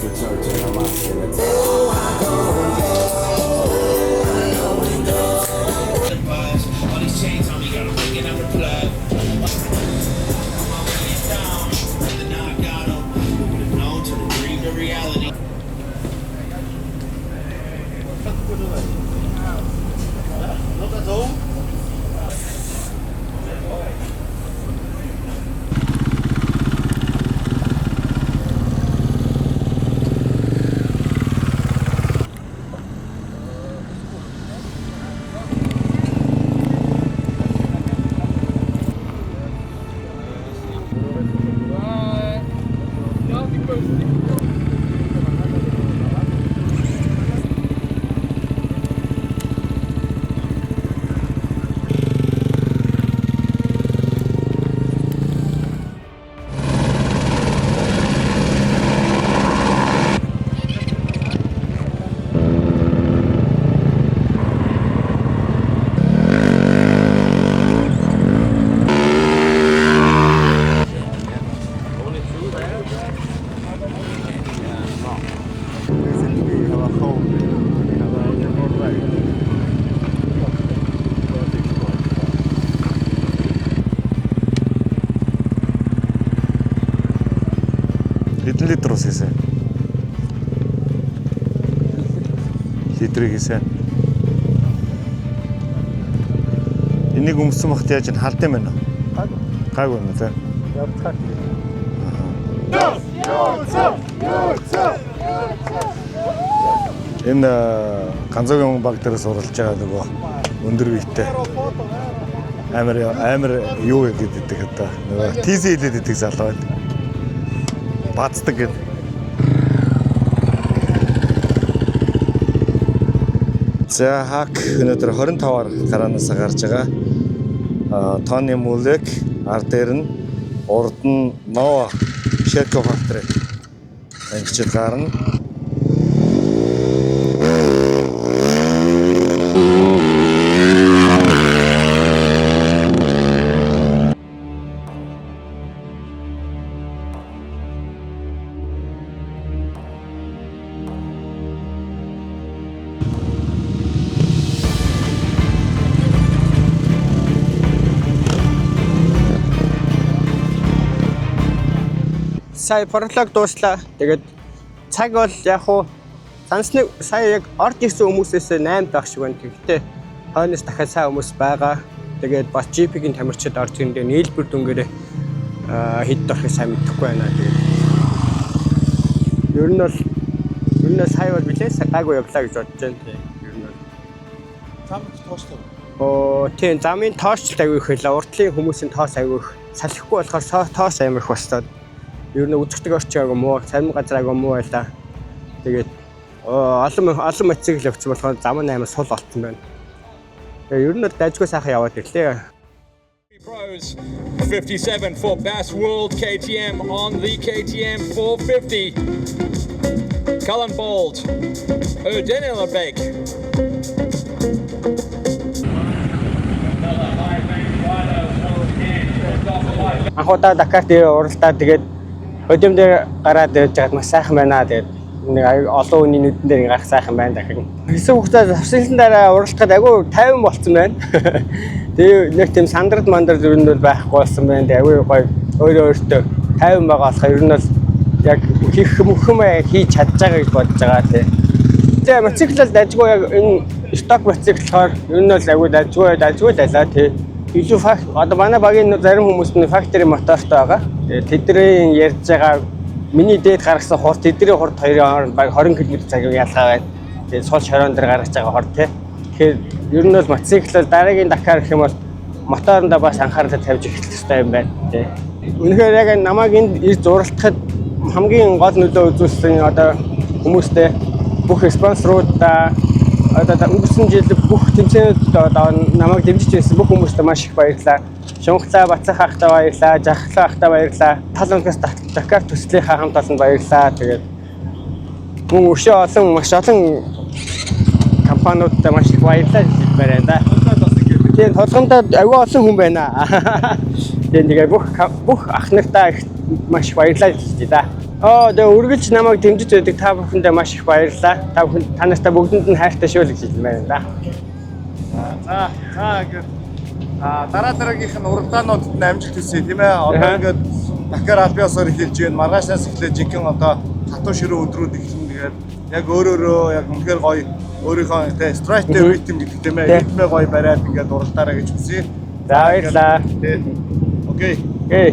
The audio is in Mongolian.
for church and I'm out in the all these chains on me, gotta bring it up the plug. The knockout, moving it on to the dream to reality. Хэдэн литр ус хийсэн? Литрийг хийсэн. Энийг өмсөн бахт яаж халт юм байна уу? Гайгүй юм тий. Явцгаа. Энэ ганцаагийн баг дээр суралж байгаа нөгөө өндөр биетэй амар юу гэдэг одоо нөгөө ТЗ хэлээд идэг залуу байна. Бацдаг гэдэг. За хак өнөөдөр 25-аар гараанаас гарч байгаа. Тони Мулек ар дээр нь урд нь Нова Шерко фактори ангичд гарна. Сая пролог дууслаа. Тэгээд цаг бол яг хуу сансны сая яг орд ирсэн хүмүүсээс 8 байх шиг байна. Гэхдээ хойноос дахиад сайн хүмүүс байгаа. Тэгээд бас GP-ийн тамирчид орж ирэндээ нийлбэр дүнгээр хэд дорхыг сайн мэдэхгүй байна. Тэгээд ер нь сая бол билээ гайгүй явлаа гэж бодож байна. Ер нь замд тоослоо. Тийм замын тоосч аягүй их хэлээ. Уртлын хүмүүсийн тоос аягүй их салхихгүй болохоор тоос амар их бостоод. Ер нь үзэгдэг орчаагүй муу, царим газраагүй муу байлаа. Тэгээд олон мотоцикл явсан болохоор зам нь амар сул болтсон байна. Тэгээд ер нь дайжгүй сайхан яваад ирлээ. Pros 57 for Bass World KTM on the KTM 450. Cullen Bold, Erdenellebeek. Анхудаа Дакар дээр уралдаад тэгээд өдөм дээр гараад явж байгаад маш сайхан байна. Тэгээд нэг олон хүний нүдэн дээр гарах сайхан байна дахин. Хэсэг хугацаа завсарлан дараа уралдахад агуу 50 болцсон байна. Тэгээ нэг тийм сандрал мандрал ер нь бол байхгүй болсон байна. Тэгээ агуу гоё өөртөө 50 байгаа болохоор ер нь бол яг хийх мөхөм хийж чадж байгаа гэж бодож байгаа тий. Тэгээ мотоцикл дажгүй яг энэ сток мотоцикл болохоор ер нь бол агуу дажгүй дайлаа тий. Илүү факт одоо манай багийн зарим хүмүүс нь фактори мотортой байгаа. Тэдний ярьж байгаа миний дээд гаргасан хурд тэдний хурд хоёрын хооронд баг 20 км цагийн ялгаа байна. Тэгээд сул шорон дээр гаргаж байгаа хурд тий. Тэгэхээр ер нь бол мотоцикл дараагийн Дакар гэх юм бол моторондоо бас анхаарал тавьж эхлэх хэрэгтэй юм байна тий. Үнэхээр яг намайг энд ирж зуралтахад хамгийн гол нөлөө үзүүлсэн одоо хүмүүстэй бүх спонсоруудаа одоо өнгөрсөн жил бүх тэмцээнүүд одоо намайг дэмжиж байсан бүх хүмүүстээ маш их баярлалаа. Шунхлаа Бацах ахтай баярлалаа, Жахлаа ахтай баярлалаа. Тал өнөөс Дакар төслийнхаа хамт олонд баярлалаа. Тэгээд мөн өшөө маш олон компаниудад маш их баярлалаа хэлмээр байна да. Тийм толгомдоо аюу олон хүн байна. Тэгээд нэг бүх ах нартаа их маш их баярлалаа хэлье да. Тэгээ үргэлж намайг дэмжиж байдаг та бүхэндээ маш их баярлалаа. Та бүхэн танастай бүгдэнд нь хайртай шүү л гэж хэлмээр байна. За ингээд дараа дараагийнх нь уралдаануудад нь амжилт хүсье тийм ээ. Одоо ингээд Дакар албан ёсоор эхэлж байна. Маргаашнаас эхлээд жинхэнэ одоо хатуу ширүү өдрүүд эхэлнэ. Тэгээд яг өөрөөрөө яг үнэхээр гоё өөрийнхөө тэ страйктэй ритм гэдэг тийм ээ. Ритмээ гоё бариад ингээд уралдаараа гэж хүсье. За баярлалаа. Окей. Окей.